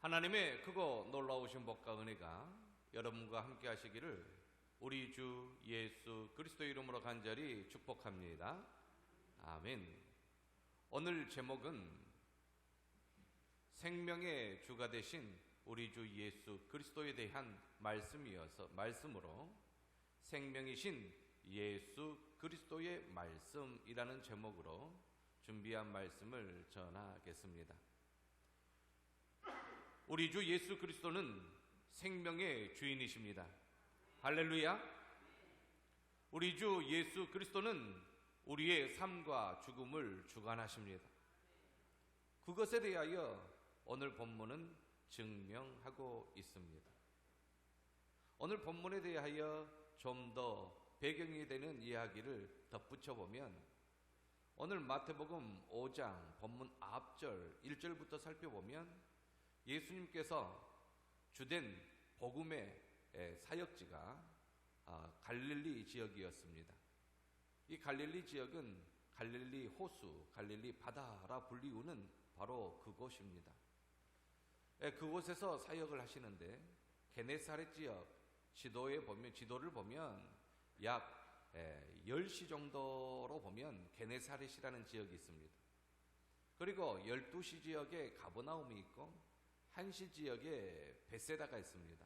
하나님의 크고 놀라우신 복과 은혜가 여러분과 함께 하시기를 우리 주 예수 그리스도의 이름으로 간절히 축복합니다. 아멘. 오늘 제목은 생명의 주가 되신 우리 주 예수 그리스도에 대한 말씀으로 생명이신 예수 그리스도의 말씀이라는 제목으로 준비한 말씀을 전하겠습니다. 우리 주 예수 그리스도는 생명의 주인이십니다. 할렐루야. 우리 주 예수 그리스도는 우리의 삶과 죽음을 주관하십니다. 그것에 대하여 오늘 본문은 증명하고 있습니다. 오늘 본문에 대하여 좀 더 배경이 되는 이야기를 덧붙여 보면, 오늘 마태복음 5장 본문 앞절 1절부터 살펴보면 예수님께서 주된 복음의 사역지가 갈릴리 지역이었습니다. 이 갈릴리 지역은 갈릴리 호수, 갈릴리 바다라 불리우는 바로 그곳입니다. 그곳에서 사역을 하시는데 게네사렛 지역 지도를 보면 약 10시 정도로 보면 게네사렛이라는 지역이 있습니다. 그리고 12시 지역에 가버나움이 있고 1시 지역에 베세다가 있습니다.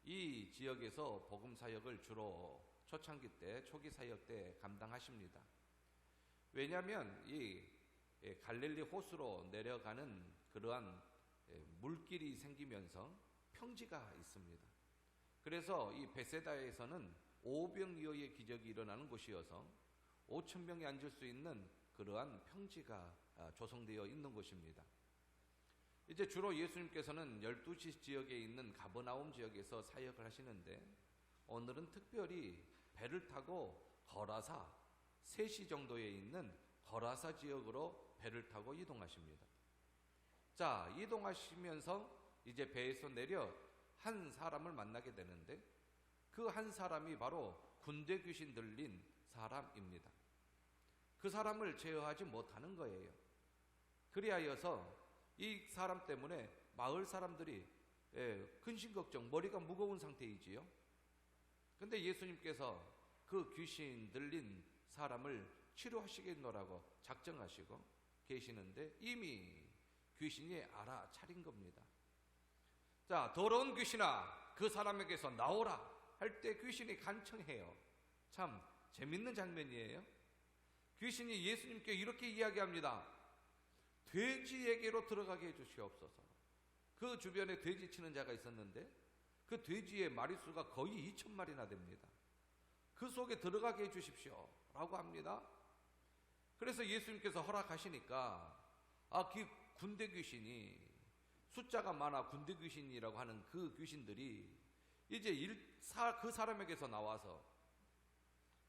이 지역에서 복음 사역을 주로 초창기 때, 초기 사역 때 감당하십니다. 왜냐하면 이 갈릴리 호수로 내려가는 그러한 물길이 생기면서 평지가 있습니다. 그래서 이 베세다에서는 오병이어의 기적이 일어나는 곳이어서 5,000명이 앉을 수 있는 그러한 평지가 조성되어 있는 곳입니다. 이제 주로 예수님께서는 12시 지역에 있는 가버나움 지역에서 사역을 하시는데, 오늘은 특별히 배를 타고 거라사 3시 정도에 있는 거라사 지역으로 배를 타고 이동하십니다. 자, 이동하시면서 이제 배에서 내려 한 사람을 만나게 되는데, 그 한 사람이 바로 군대 귀신 들린 사람입니다. 그 사람을 제어하지 못하는 거예요. 그리하여서 이 사람 때문에 마을 사람들이 근심 걱정, 머리가 무거운 상태이지요. 근데 예수님께서 그 귀신 들린 사람을 치료하시겠노라고 작정하시고 계시는데, 이미 귀신이 알아차린 겁니다. 자, 더러운 귀신아, 그 사람에게서 나오라 할 때 귀신이 간청해요. 참 재밌는 장면이에요. 귀신이 예수님께 이렇게 이야기합니다. 돼지에게로 들어가게 해주시옵소서. 그 주변에 돼지 치는 자가 있었는데 그 돼지의 마리수가 거의 2,000마리나 됩니다. 그 속에 들어가게 해주십시오 라고 합니다. 그래서 예수님께서 허락하시니까 그 군대 귀신이, 숫자가 많아 군대 귀신이라고 하는 그 귀신들이 이제 그 사람에게서 나와서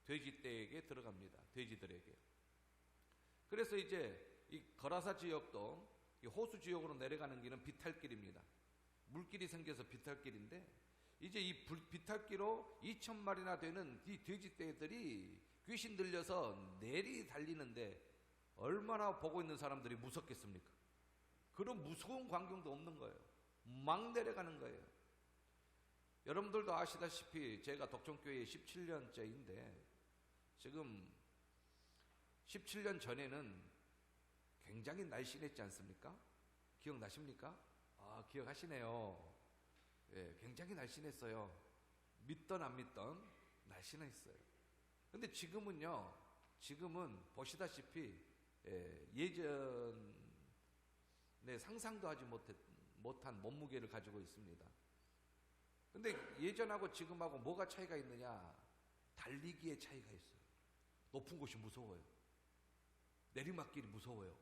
돼지떼에게 들어갑니다. 돼지들에게. 그래서 이제 이 거라사 지역도 이 호수 지역으로 내려가는 길은 비탈길입니다. 물길이 생겨서 비탈길인데, 이제 이 비탈길로 2,000마리나 되는 이 돼지떼들이 귀신 들려서 내리 달리는데 얼마나 보고 있는 사람들이 무섭겠습니까? 그런 무서운 광경도 없는 거예요. 막 내려가는 거예요. 여러분들도 아시다시피 제가 독점교회 17년째인데 지금 17년 전에는 굉장히 날씬했지 않습니까? 기억나십니까? 기억하시네요. 굉장히 날씬했어요. 믿던 안 믿던 날씬했어요. 근데 지금은요, 지금은 보시다시피 예전에 상상도 하지 못한 몸무게를 가지고 있습니다. 근데 예전하고 지금하고 뭐가 차이가 있느냐? 달리기의 차이가 있어요. 높은 곳이 무서워요. 내리막길이 무서워요.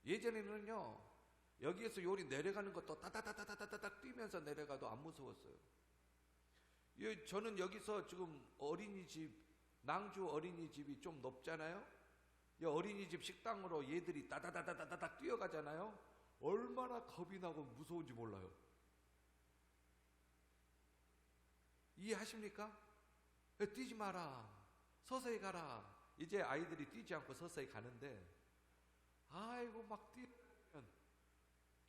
예전에는요, 여기에서 요리 내려가는 것도 따다다다다다닥 뛰면서 내려가도 안 무서웠어요. 저는 여기서 지금 낭주 어린이집이 좀 높잖아요. 이 어린이집 식당으로 얘들이 따다다다다닥 뛰어가잖아요. 얼마나 겁이 나고 무서운지 몰라요. 이해하십니까? 뛰지 마라, 서서히 가라. 이제 아이들이 뛰지 않고 서서히 가는데, 아이고 막 뛰면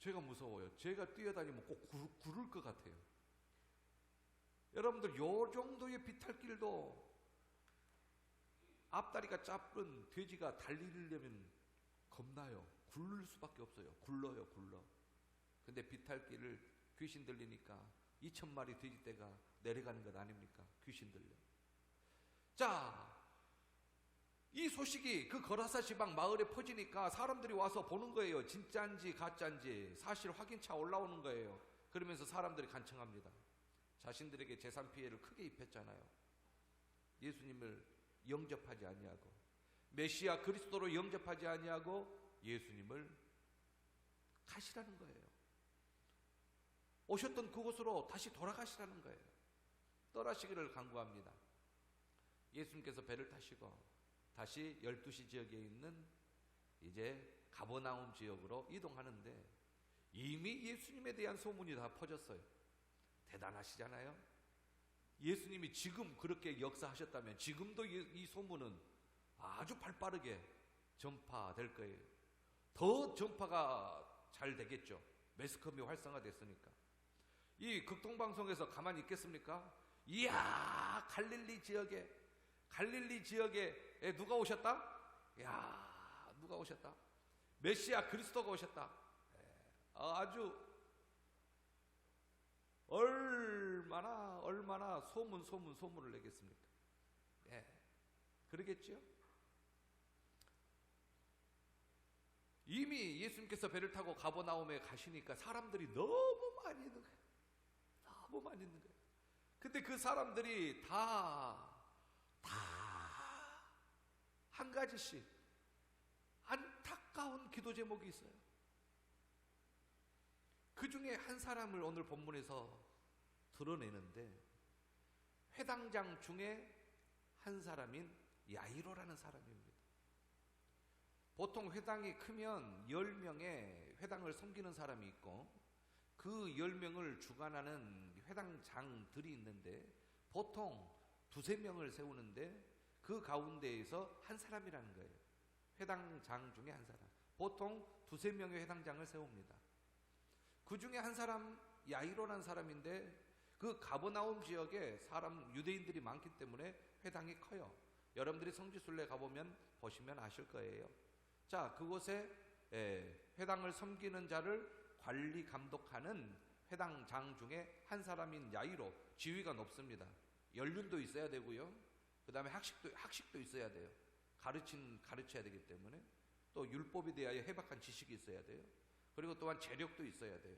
제가 무서워요. 제가 뛰어다니면 꼭 구를 것 같아요. 여러분들, 요 정도의 비탈길도 앞다리가 짧은 돼지가 달리려면 겁나요. 굴를 수밖에 없어요. 굴러요, 굴러. 근데 비탈길을 귀신 들리니까 2,000마리 돼지떼가 내려가는 것 아닙니까? 귀신 들려. 자, 이 소식이 그 거라사 지방 마을에 퍼지니까 사람들이 와서 보는 거예요. 진짜인지 가짜인지 사실 확인차 올라오는 거예요. 그러면서 사람들이 간청합니다. 자신들에게 재산 피해를 크게 입혔잖아요. 예수님을 영접하지 아니하고, 메시아 그리스도로 영접하지 아니하고 예수님을 가시라는 거예요. 오셨던 그곳으로 다시 돌아가시라는 거예요. 떠나시기를 간구합니다. 예수님께서 배를 타시고 다시 12시 지역에 있는 이제 가버나움 지역으로 이동하는데, 이미 예수님에 대한 소문이 다 퍼졌어요. 대단하시잖아요. 예수님이 지금 그렇게 역사하셨다면 지금도 이 소문은 아주 발빠르게 전파될 거예요. 더 전파가 잘 되겠죠. 매스컴이 활성화됐으니까. 이 극동방송에서 가만히 있겠습니까? 이야, 갈릴리 지역에 누가 오셨다? 야, 누가 오셨다? 메시아 그리스도가 오셨다. 아주 얼마나 소문을 내겠습니까? 예, 그러겠죠? 이미 예수님께서 배를 타고 가버나움에 가시니까 사람들이 너무 많이 있는 거예요. 너무 많이 있는 거예요. 근데 그 사람들이 다 한 가지씩 안타까운 기도 제목이 있어요. 그 중에 한 사람을 오늘 본문에서 드러내는데, 회당장 중에 한 사람인 야이로라는 사람입니다. 보통 회당이 크면 10명의 회당을 섬기는 사람이 있고, 그 10명을 주관하는 회당장들이 있는데, 보통 2~3명을 세우는데 그 가운데에서 한 사람이라는 거예요. 회당장 중에 한 사람. 보통 2~3명의 회당장을 세웁니다. 그 중에 한 사람, 야이로라는 사람인데, 그 가버나움 지역에 유대인들이 많기 때문에 회당이 커요. 여러분들이 성지순례 가보면 보시면 아실 거예요. 자, 그곳에 회당을 섬기는 자를 관리 감독하는 회당장 중에 한 사람인 야이로, 지위가 높습니다. 연륜도 있어야 되고요. 그 다음에 학식도 있어야 돼요. 가르쳐야 되기 때문에. 또 율법에 대하여 해박한 지식이 있어야 돼요. 그리고 또한 재력도 있어야 돼요.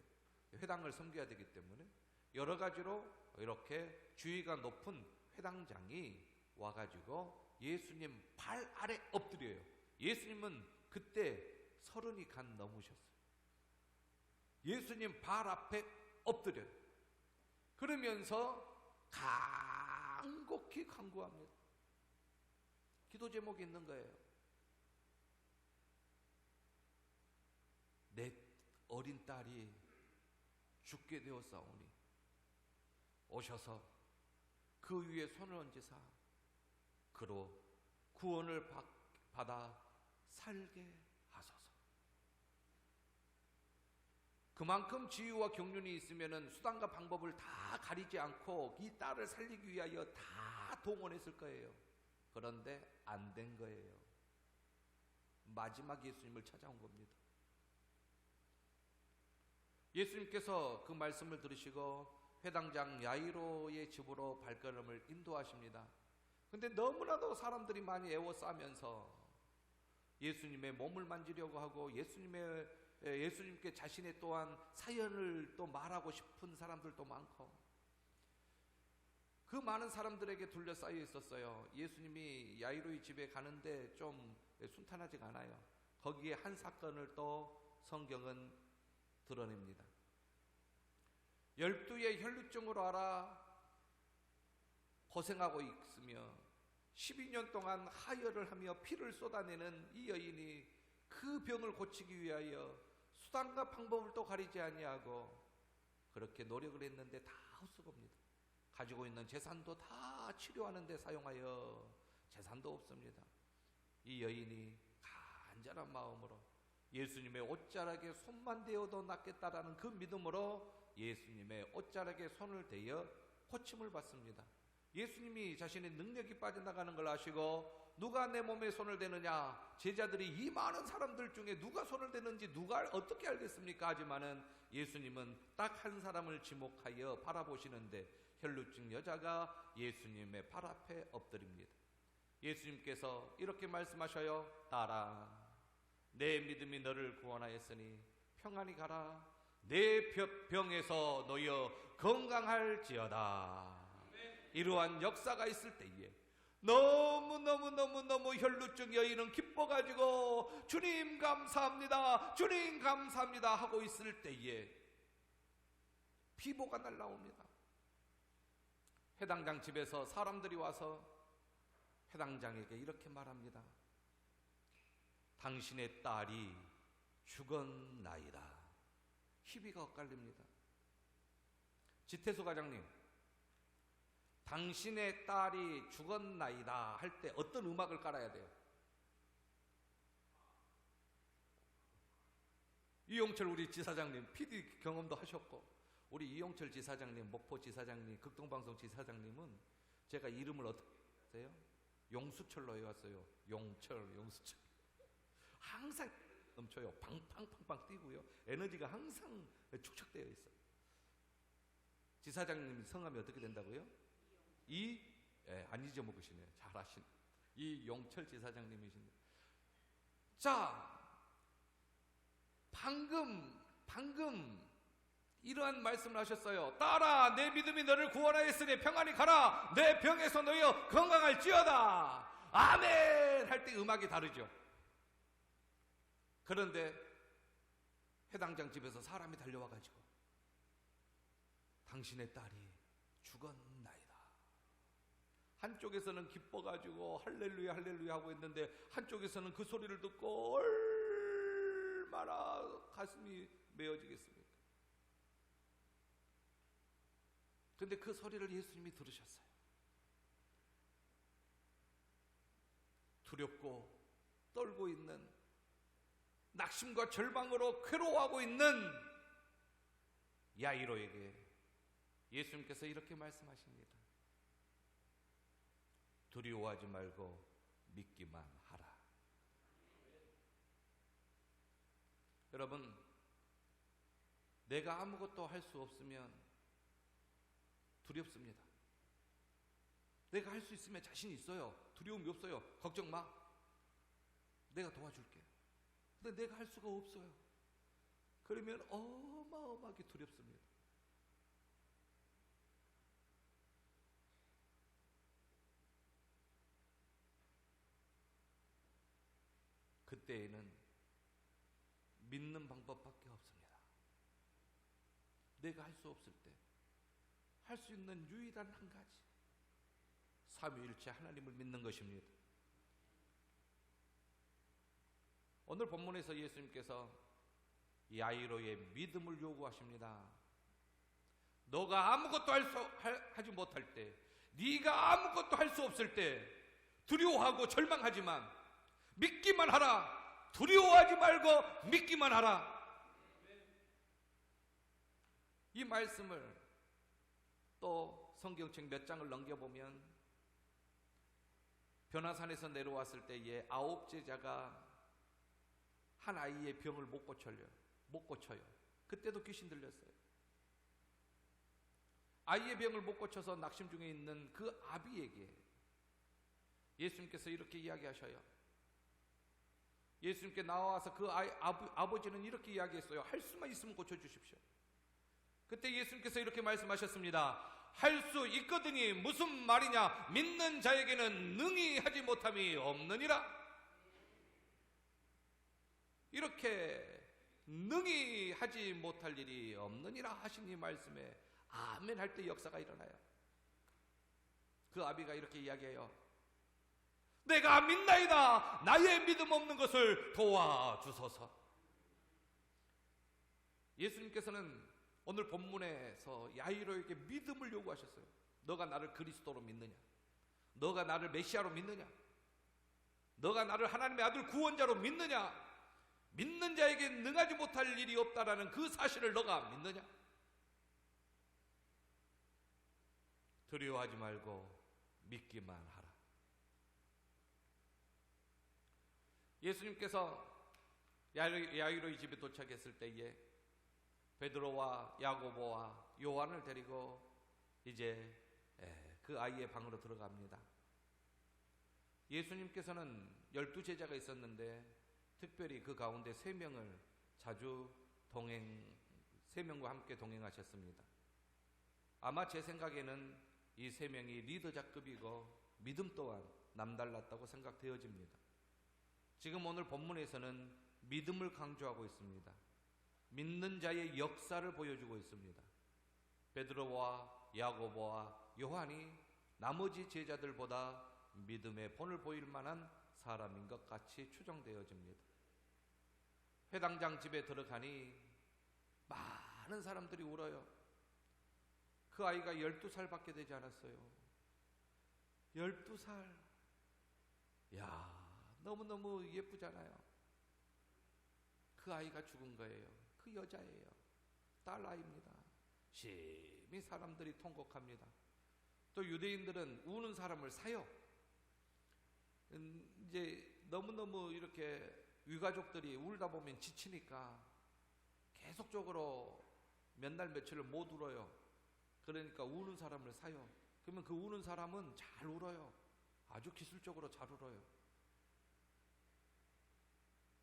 회당을 섬겨야 되기 때문에. 여러 가지로 이렇게 주의가 높은 회당장이 와가지고 예수님 발 아래 엎드려요. 예수님은 그때 30이 간 넘으셨어요. 예수님 발 앞에 엎드려요. 그러면서 간곡히 간구합니다. 기도 제목이 있는 거예요. 내 어린 딸이 죽게 되었사오니 오셔서 그 위에 손을 얹으사 그로 구원을 받아 살게 하소서. 그만큼 지유와 경륜이 있으면은 수단과 방법을 다 가리지 않고 이 딸을 살리기 위하여 다 동원했을 거예요. 그런데 안 된 거예요. 마지막 예수님을 찾아온 겁니다. 예수님께서 그 말씀을 들으시고 회당장 야이로의 집으로 발걸음을 인도하십니다. 근데 너무나도 사람들이 많이 애워싸면서 예수님의 몸을 만지려고 하고 예수님께 자신의 또한 사연을 또 말하고 싶은 사람들도 많고, 그 많은 사람들에게 둘러싸여 있었어요. 예수님이 야이로의 집에 가는데 좀 순탄하지가 않아요. 거기에 한 사건을 또 성경은 드러냅니다. 12의 혈루증으로 알아 고생하고 있으며 12년 동안 하혈을 하며 피를 쏟아내는 이 여인이 그 병을 고치기 위하여 수단과 방법을 또 가리지 아니하고 그렇게 노력을 했는데 다 헛수고입니다. 가지고 있는 재산도 다 치료하는 데 사용하여 재산도 없습니다. 이 여인이 간절한 마음으로 예수님의 옷자락에 손만 대어도 낫겠다라는 그 믿음으로 예수님의 옷자락에 손을 대어 고침을 받습니다. 예수님이 자신의 능력이 빠져나가는 걸 아시고 누가 내 몸에 손을 대느냐, 제자들이 이 많은 사람들 중에 누가 손을 대는지 누가 어떻게 알겠습니까? 하지만은 예수님은 딱 한 사람을 지목하여 바라보시는데 혈루증 여자가 예수님의 발 앞에 엎드립니다. 예수님께서 이렇게 말씀하셔요. 딸아, 내 믿음이 너를 구원하였으니 평안히 가라. 내 병에서 놓여 건강할지어다. 이러한 역사가 있을 때에 너무 혈루증 여인은 기뻐가지고 주님 감사합니다, 주님 감사합니다 하고 있을 때에 비보가 날라옵니다. 회당장 집에서 사람들이 와서 회당장에게 이렇게 말합니다. 당신의 딸이 죽었나이다. 희비가 엇갈립니다. 지태수 과장님, 당신의 딸이 죽었나이다 할 때 어떤 음악을 깔아야 돼요? 이용철 우리 지사장님, PD 경험도 하셨고, 우리 이용철 지사장님, 목포 지사장님, 극동방송 지사장님은 제가 이름을 어떻게 아세요? 용수철로 해왔어요. 용수철. 항상 넘쳐요. 팡팡팡팡 뛰고요. 에너지가 항상 축적되어 있어요. 지사장님 성함이 어떻게 된다고요? 안 잊어먹으시네요. 잘하시네. 이용철 지사장님이신데. 자, 방금 이러한 말씀을 하셨어요. 딸아, 내 믿음이 너를 구원하였으니 평안히 가라. 내 병에서 놓여 건강할지어다. 아멘 할 때 음악이 다르죠. 그런데 회당장 집에서 사람이 달려와가지고 당신의 딸이 죽었나이다. 한쪽에서는 기뻐가지고 할렐루야 할렐루야 하고 있는데 한쪽에서는 그 소리를 듣고 얼마나 가슴이 메어지겠습니까? 근데 그 소리를 예수님이 들으셨어요. 두렵고 떨고 있는, 낙심과 절망으로 괴로워하고 있는 야이로에게 예수님께서 이렇게 말씀하십니다. 두려워하지 말고 믿기만 하라. 여러분, 내가 아무것도 할 수 없으면 두렵습니다. 내가 할 수 있으면 자신 있어요. 두려움이 없어요. 걱정 마. 내가 도와줄게. 근데 내가 할 수가 없어요. 그러면 어마어마하게 두렵습니다. 그때에는 믿는 방법밖에 없습니다. 내가 할 수 없을 때 할 수 있는 유일한 한 가지, 삼위일체 하나님을 믿는 것입니다. 오늘 본문에서 예수님께서 야이로의 믿음을 요구하십니다. 너가 아무것도 하지 못할 때, 네가 아무것도 할 수 없을 때 두려워하고 절망하지만 믿기만 하라. 두려워하지 말고 믿기만 하라. 이 말씀을 또 성경책 몇 장을 넘겨보면 변화산에서 내려왔을 때에 9 제자가 한 아이의 병을 못 고쳐요. 그때도 귀신 들렸어요. 아이의 병을 못 고쳐서 낙심 중에 있는 그 아비에게 예수님께서 이렇게 이야기하셔요. 예수님께 나와서 그 아버지는 이렇게 이야기했어요. 할 수만 있으면 고쳐주십시오. 그때 예수님께서 이렇게 말씀하셨습니다. 할 수 있거든이 무슨 말이냐? 믿는 자에게는 능히 하지 못함이 없느니라. 이렇게 능히 하지 못할 일이 없느니라 하신 이 말씀에 아멘 할 때 역사가 일어나요. 그 아비가 이렇게 이야기해요. 내가 믿나이다. 나의 믿음 없는 것을 도와주소서. 예수님께서는 오늘 본문에서 야이로에게 믿음을 요구하셨어요. 너가 나를 그리스도로 믿느냐? 너가 나를 메시아로 믿느냐? 너가 나를 하나님의 아들 구원자로 믿느냐? 믿는 자에게 능하지 못할 일이 없다라는 그 사실을 너가 믿느냐? 두려워하지 말고 믿기만 하라. 예수님께서 야이로의 집에 도착했을 때에 베드로와 야고보와 요한을 데리고 이제 그 아이의 방으로 들어갑니다. 예수님께서는 12제자가 있었는데 특별히 그 가운데 3명을 자주 3명과 함께 동행하셨습니다. 아마 제 생각에는 이 3명이 리더자급이고 믿음 또한 남달랐다고 생각되어집니다. 지금 오늘 본문에서는 믿음을 강조하고 있습니다. 믿는 자의 역사를 보여주고 있습니다. 베드로와 야고보와 요한이 나머지 제자들보다 믿음의 본을 보일 만한 사람인 것 같이 추정되어집니다. 회당장 집에 들어가니 많은 사람들이 울어요. 그 아이가 12살밖에 되지 않았어요. 12살. 야, 너무너무 예쁘잖아요. 그 아이가 죽은 거예요. 그 여자예요. 딸 아이입니다. 심히 사람들이 통곡합니다. 또 유대인들은 우는 사람을 사요. 이제 너무너무 이렇게 위가족들이 울다 보면 지치니까 계속적으로 몇 날 며칠을 못 울어요. 그러니까 우는 사람을 사요. 그러면 그 우는 사람은 잘 울어요. 아주 기술적으로 잘 울어요.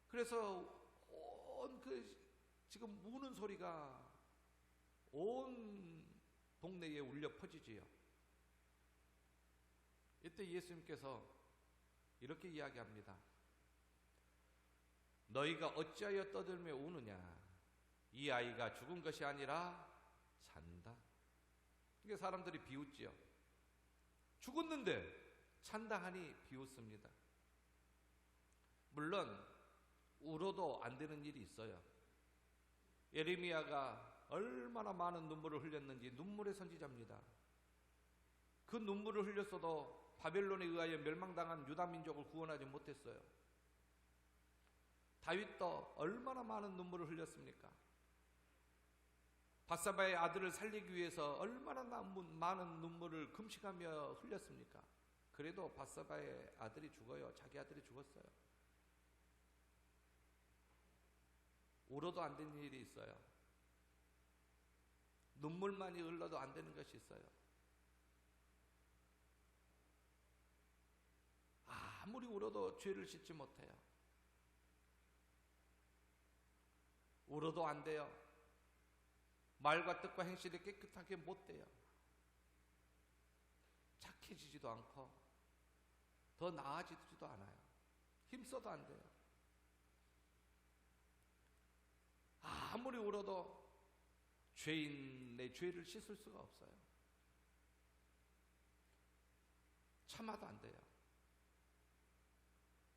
그래서 지금 우는 소리가 온 동네에 울려 퍼지지요. 이때 예수님께서 이렇게 이야기합니다. 너희가 어찌하여 떠들며 우느냐? 이 아이가 죽은 것이 아니라 산다. 이게 사람들이 비웃지요. 죽었는데 산다 하니 비웃습니다. 물론 울어도 안 되는 일이 있어요. 예레미야가 얼마나 많은 눈물을 흘렸는지 눈물의 선지자입니다. 그 눈물을 흘렸어도 바벨론에 의하여 멸망당한 유다 민족을 구원하지 못했어요. 다윗도 얼마나 많은 눈물을 흘렸습니까? 밧사바의 아들을 살리기 위해서 얼마나 많은 눈물을 금식하며 흘렸습니까? 그래도 밧사바의 아들이 죽어요. 자기 아들이 죽었어요. 울어도 안 되는 일이 있어요. 눈물만이 흘러도 안 되는 것이 있어요. 아무리 울어도 죄를 씻지 못해요. 울어도 안 돼요. 말과 뜻과 행실이 깨끗하게 못 돼요. 착해지지도 않고 더 나아지지도 않아요. 힘써도 안 돼요. 아무리 울어도 죄인의 죄를 씻을 수가 없어요. 참아도 안 돼요.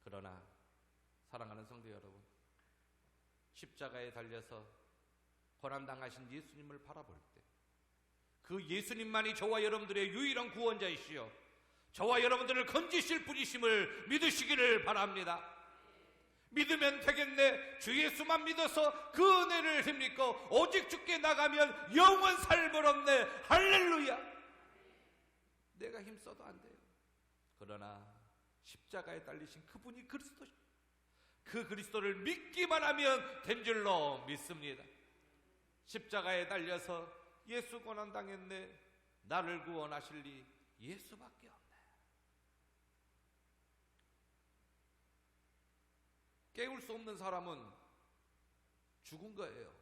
그러나 사랑하는 성도 여러분, 십자가에 달려서 고난당하신 예수님을 바라볼 때 그 예수님만이 저와 여러분들의 유일한 구원자이시여 저와 여러분들을 건지실 분이심을 믿으시기를 바랍니다. 믿으면 되겠네. 주 예수만 믿어서 그 은혜를 힘입고 오직 주께 나가면 영원 삶을 얻네. 할렐루야. 내가 힘써도 안 돼요. 그러나 십자가에 달리신 그분이 그리스도시고 그 그리스도를 믿기만 하면 된 줄로 믿습니다. 십자가에 달려서 예수 고난당했네. 나를 구원하실 리 예수밖에 없네. 깨울 수 없는 사람은 죽은 거예요.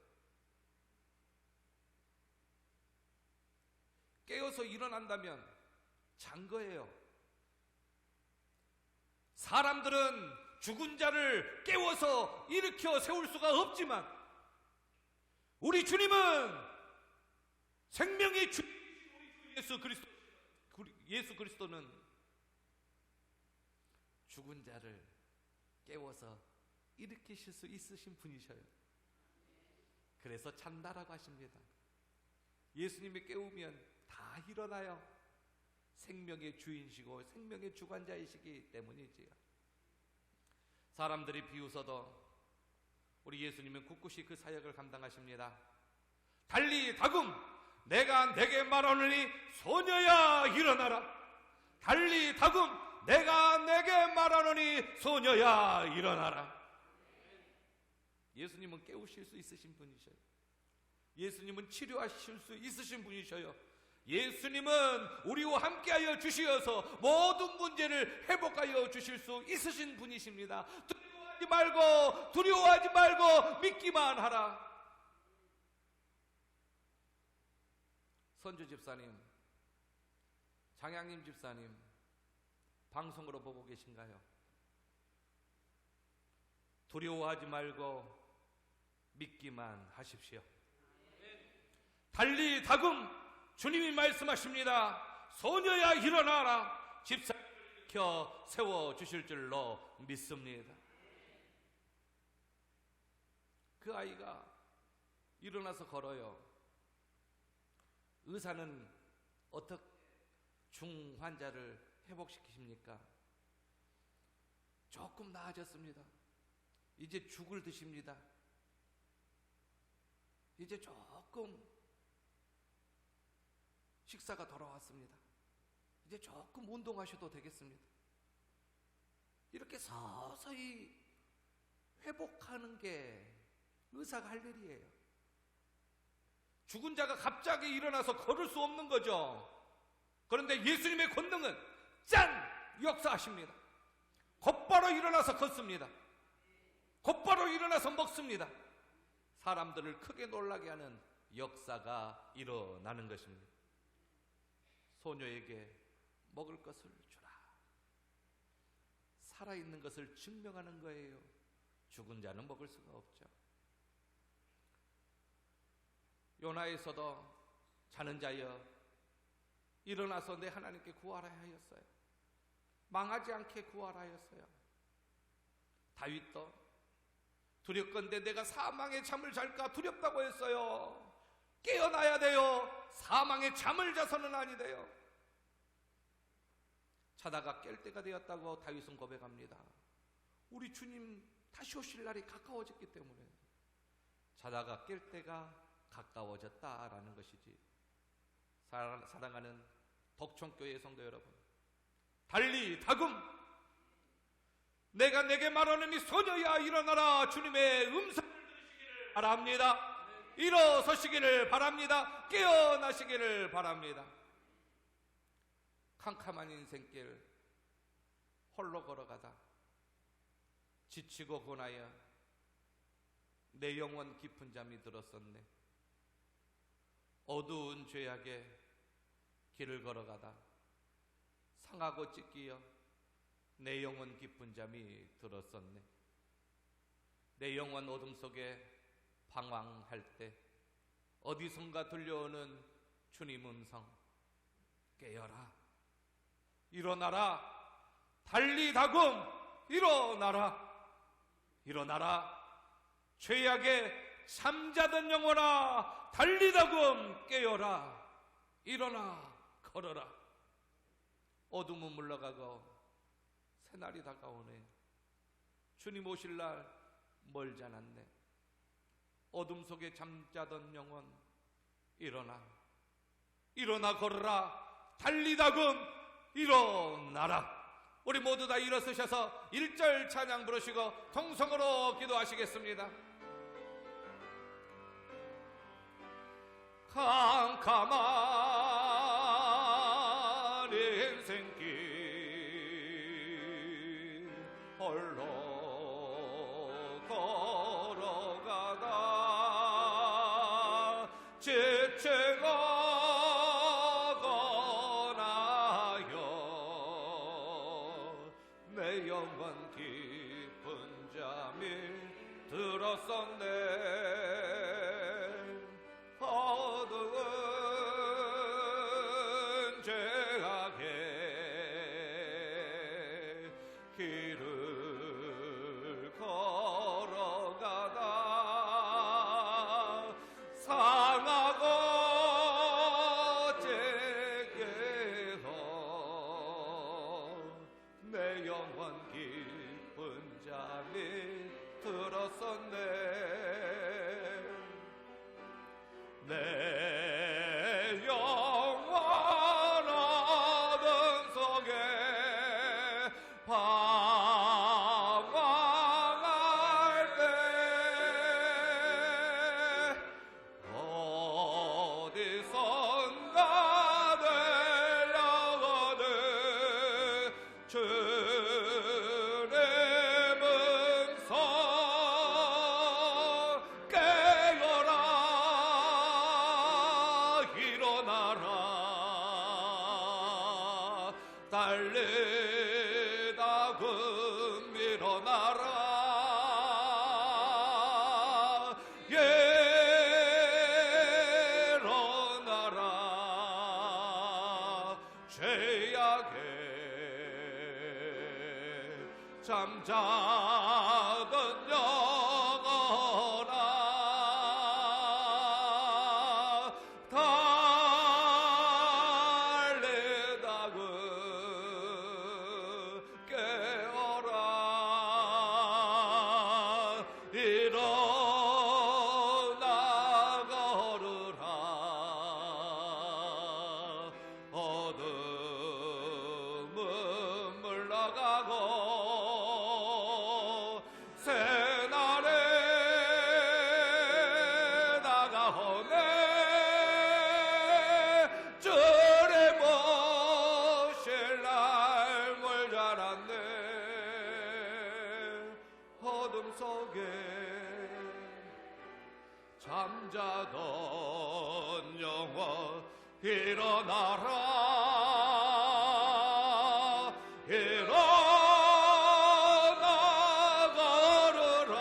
깨어서 일어난다면 잔 거예요. 사람들은 죽은 자를 깨워서 일으켜 세울 수가 없지만 우리 주님은 생명의 주 예수 그리스도는 죽은 자를 깨워서 일으키실 수 있으신 분이셔요. 그래서 찬다라고 하십니다. 예수님이 깨우면 다 일어나요. 생명의 주인이시고 생명의 주관자이시기 때문이지요. 사람들이 비웃어도 우리 예수님은 굳굳이 그 사역을 감당하십니다. 달리 다금 내가 내게 말하노니 소녀야 일어나라. 달리 다금 내가 내게 말하노니 소녀야 일어나라. 예수님은 깨우실 수 있으신 분이셔요. 예수님은 치료하실 수 있으신 분이셔요. 예수님은 우리와 함께하여 주시어서 모든 문제를 회복하여 주실 수 있으신 분이십니다. 두려워하지 말고 믿기만 하라. 선주 집사님, 장양님 집사님, 방송으로 보고 계신가요? 두려워하지 말고 믿기만 하십시오. 달리 다금 주님이 말씀하십니다. 소녀야 일어나라. 집사를 일으켜 세워주실 줄로 믿습니다. 그 아이가 일어나서 걸어요. 의사는 어떻게 중환자를 회복시키십니까? 조금 나아졌습니다. 이제 죽을 드십니다. 이제 조금 식사가 돌아왔습니다. 이제 조금 운동하셔도 되겠습니다. 이렇게 서서히 회복하는 게 의사가 할 일이에요. 죽은 자가 갑자기 일어나서 걸을 수 없는 거죠. 그런데 예수님의 권능은 짠! 역사하십니다. 곧바로 일어나서 걷습니다. 곧바로 일어나서 먹습니다. 사람들을 크게 놀라게 하는 역사가 일어나는 것입니다. 소녀에게 먹을 것을 주라. 살아있는 것을 증명하는 거예요. 죽은 자는 먹을 수가 없죠. 요나에서도 자는 자여 일어나서 내 하나님께 구하라 하였어요. 망하지 않게 구하라 하였어요. 다윗도 두렵건대 내가 사망의 잠을 잘까 두렵다고 했어요. 깨어나야 돼요. 사망의 잠을 자서는 아니 돼요. 자다가 깰 때가 되었다고 다윗은 고백합니다. 우리 주님 다시 오실 날이 가까워졌기 때문에 자다가 깰 때가 가까워졌다라는 것이지. 사랑하는 덕천교회 성도 여러분, 달리 다금 내가 내게 말하느니 소녀야 일어나라. 주님의 음성을 들으시기를 바랍니다. 일어서시기를 바랍니다. 깨어나시기를 바랍니다. 캄캄한 인생길 홀로 걸어가다 지치고 고나여 내 영혼 깊은 잠이 들었었네. 어두운 죄악에 길을 걸어가다 상하고 찢기어 내 영혼 깊은 잠이 들었었네. 내 영혼 어둠 속에 방황할 때 어디선가 들려오는 주님 음성, 깨어라, 일어나라, 달리 다금 일어나라, 일어나라. 죄악에 잠자던 영혼아 달리 다금 깨어라, 일어나 걸어라. 어둠은 물러가고 새날이 다가오네. 주님 오실 날 멀지 않았네. 어둠 속에 잠자던 영혼 일어나, 일어나 걸어라, 달리 다금 일어나라. 우리 모두 다 일어서셔서 1절 찬양 부르시고 통성으로 기도하시겠습니다. 캄캄한 인생길 홀로 걸어가다 지치고 고나여 내 영혼 깊은 잠이 들었었네. 어두운 죄악의 길을 걸어가다 상하고 째게어 내 영혼 깊은 잠이 들었었네. 어디선가 들려오는 주의 음성 깨어라 일어나라 달리다 금 일어나라 일어나라 죄악에 잠자던 영혼아 달리다 그 깨어라 일어나 걸으라 어둠은 물러가고 새날에 나가오네 주의 모실 날 몰자랐네 어둠 속에 잠자던 영혼 일어나라 일어나 걸으라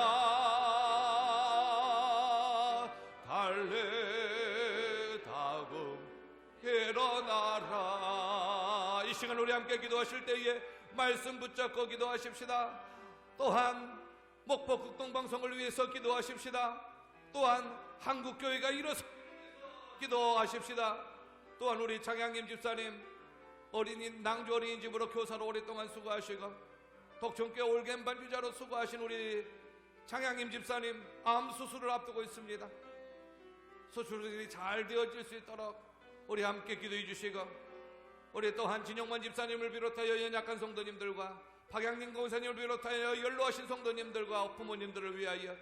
달리다금 일어나라. 이 시간 우리 함께 기도하실 때에 말씀 붙잡고 기도하십시다. 또한 목포 극동방송을 위해서 기도하십시다. 또한 한국교회가 일어서 기도하십시다. 또한 우리 장양님 집사님 낭주 어린이집으로 교사로 오랫동안 수고하시고 독천교회 올겐 반주자로 수고하신 우리 장양님 집사님 암 수술을 앞두고 있습니다. 수술이 잘 되어질 수 있도록 우리 함께 기도해 주시고 우리 또한 진영만 집사님을 비롯하여 연약한 성도님들과 박양림 권사님을 비롯하여 연로하신 성도님들과 부모님들을 위하여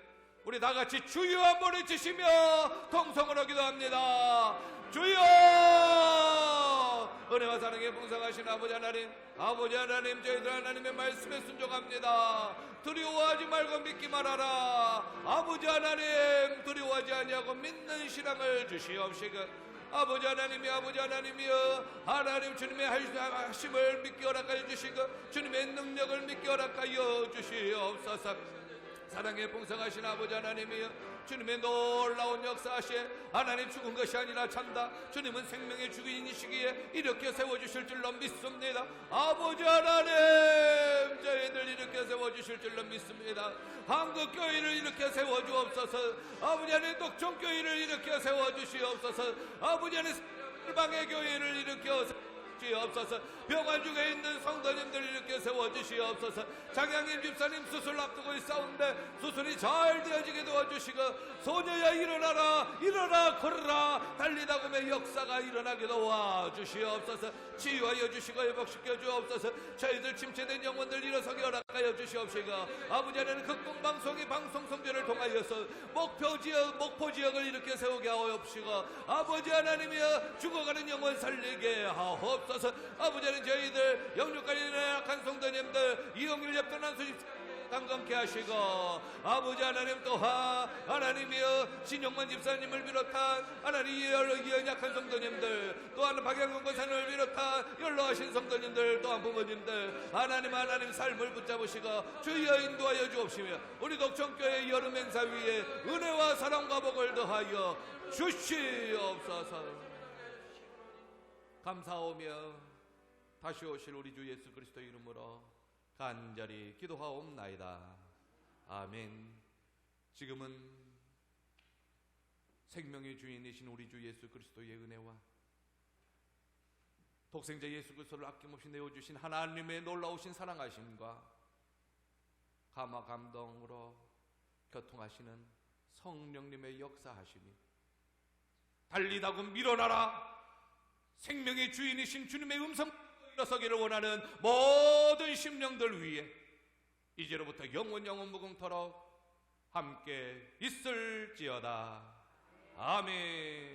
우리 다같이 주여 한번 외치시며 통성으로 기도합니다. 주여! 은혜와 사랑에 풍성하신 아버지 하나님 저희들 하나님의 말씀에 순종합니다. 두려워하지 말고 믿기만 하라. 아버지 하나님 두려워하지 아니하고 믿는 신앙을 주시옵시고 아버지 하나님이여 하나님 주님의 하심을 믿게 허락하여 주시고 주님의 능력을 믿게 허락하여 주시옵소서. 사랑에 풍성하신 아버지 하나님이여 주님의 놀라운 역사하시에 하나님 죽은 것이 아니라 찬다. 주님은 생명의 주인이시기에 이렇게 세워주실 줄로 믿습니다. 아버지 하나님 저희들 이렇게 세워주실 줄로 믿습니다. 한국교회를 이렇게 세워주옵소서. 아버지 하나님 독천교회를 이렇게 세워주시옵소서. 아버지 하나님 일방의 교회를 이렇게 주시옵소서. 병원 중에 있는 성도님들 이렇게 세워주시옵소서. 장양님 집사님 수술 앞두고 있사온데 수술이 잘 되어지게 도와주시고 소녀야 일어나라 일어나 걸어라 달리다 보면 역사가 일어나게 도와주시옵소서. 치유하여 주시고 회복시켜 주옵소서. 저희들 침체된 영혼들 일어서게 허락하여 주시옵시고 아버지 하나님 극동방송이 방송 성전을 통하여서 목포 지역을 이렇게 세우게 하옵시고 아버지 하나님이여 죽어가는 영혼 살리게 하옵소서. 아버지 하나님 저희들 영육간의 연약한 성도님들 이영일 엽전한 수집 강건케 하시고 아버지 하나님 또한 하나님이여 신영만 집사님을 비롯한 하나님 이 연약한 성도님들 또한 박양근 권사님을 비롯한 연로하신 성도님들 또한 부모님들 하나님 삶을 붙잡으시고 주여 인도하여 주옵시며 우리 독천교회 여름 행사 위에 은혜와 사랑과 복을 더하여 주시옵소서. 감사하오며 다시 오실 우리 주 예수 그리스도 이름으로 간절히 기도하옵나이다. 아멘. 지금은 생명의 주인이신 우리 주 예수 그리스도의 은혜와 독생자 예수 그리스도를 아낌없이 내어주신 하나님의 놀라우신 사랑하심과 감화 감동으로 교통하시는 성령님의 역사하심이 달리다고 밀어나라 생명의 주인이신 주님의 음성 일어서기를 원하는 모든 심령들 위해 이제로부터 영원 무궁토록 함께 있을지어다. 아멘.